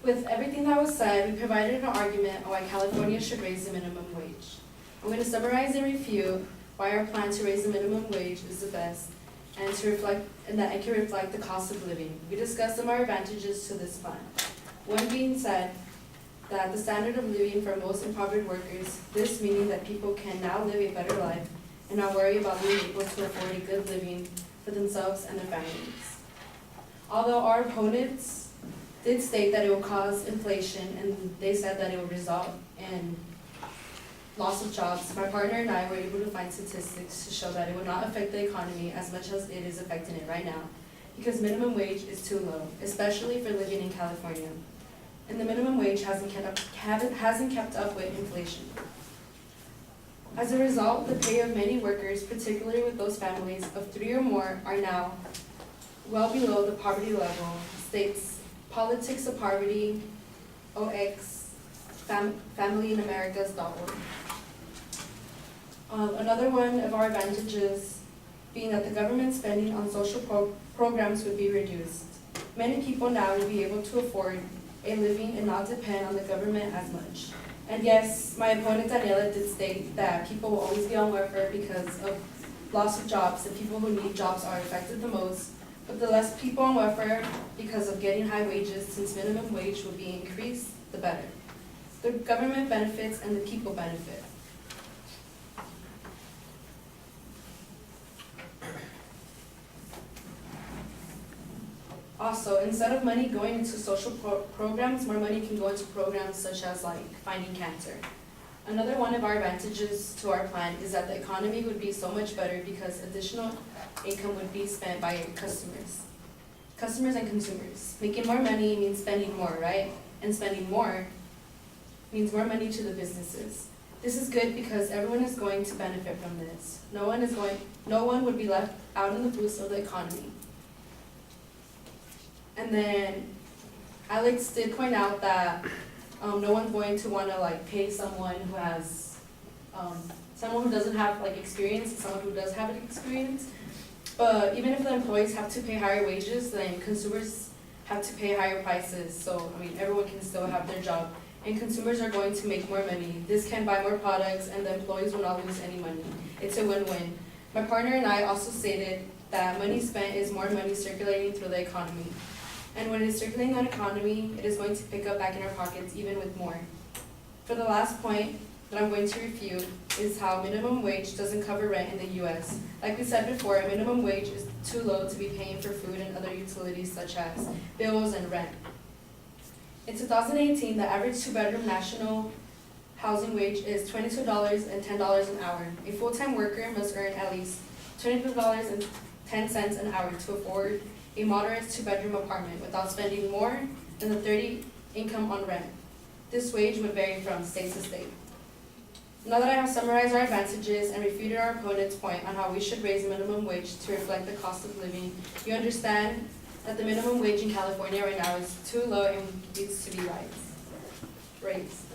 With everything that was said, we provided an argument on why California should raise the minimum wage. I'm going to summarize and refute why our plan to raise the minimum wage is the best and that it can reflect the cost of living. We discussed some of our advantages to this plan. One being said that the standard of living for most impoverished workers, this meaning that people can now live a better life and not worry about being able to afford a good living for themselves and their families. Although our opponents did state that it will cause inflation and they said that it will result in loss of jobs, my partner and I were able to find statistics to show that it would not affect the economy as much as it is affecting it right now, because minimum wage is too low, especially for living in California. And the minimum wage hasn't kept up with inflation. As a result, the pay of many workers, particularly with those families of 3 or more, are now well below the poverty level, states Politics of Poverty, OX, FamilyInAmericas.org. Another one of our advantages being that the government spending on social programs would be reduced. Many people now will be able to afford a living and not depend on the government as much. And yes, my opponent Daniela did state that people will always be on welfare because of loss of jobs, and people who need jobs are affected the most. But the less people on welfare because of getting high wages, since minimum wage will be increased, the better. The government benefits and the people benefit. Also, instead of money going into social programs, more money can go into programs such as finding cancer. Another one of our advantages to our plan is that the economy would be so much better because additional income would be spent by customers and consumers. Making more money means spending more, right? And spending more means more money to the businesses. This is good because everyone is going to benefit from this. No one would be left out in the boost of the economy. And then Alex did point out that no one's going to want to pay someone who has, someone who doesn't have experience, someone who does have experience. But even if the employees have to pay higher wages, then consumers have to pay higher prices. So everyone can still have their job, and consumers are going to make more money. This can buy more products, and the employees will not lose any money. It's a win-win. My partner and I also stated that money spent is more money circulating through the economy. And when it is circulating in the economy, it is going to pick up back in our pockets even with more. For the last point that I'm going to refute is how minimum wage doesn't cover rent in the U.S. Like we said before, a minimum wage is too low to be paying for food and other utilities such as bills and rent. In 2018, the average 2-bedroom national housing wage is $22 and $10 an hour. A full-time worker must earn at least $22.10 an hour to afford a moderate 2-bedroom apartment without spending more than the 30 income on rent. This wage would vary from state to state. Now that I have summarized our advantages and refuted our opponent's point on how we should raise the minimum wage to reflect the cost of living, you understand that the minimum wage in California right now is too low and needs to be raised.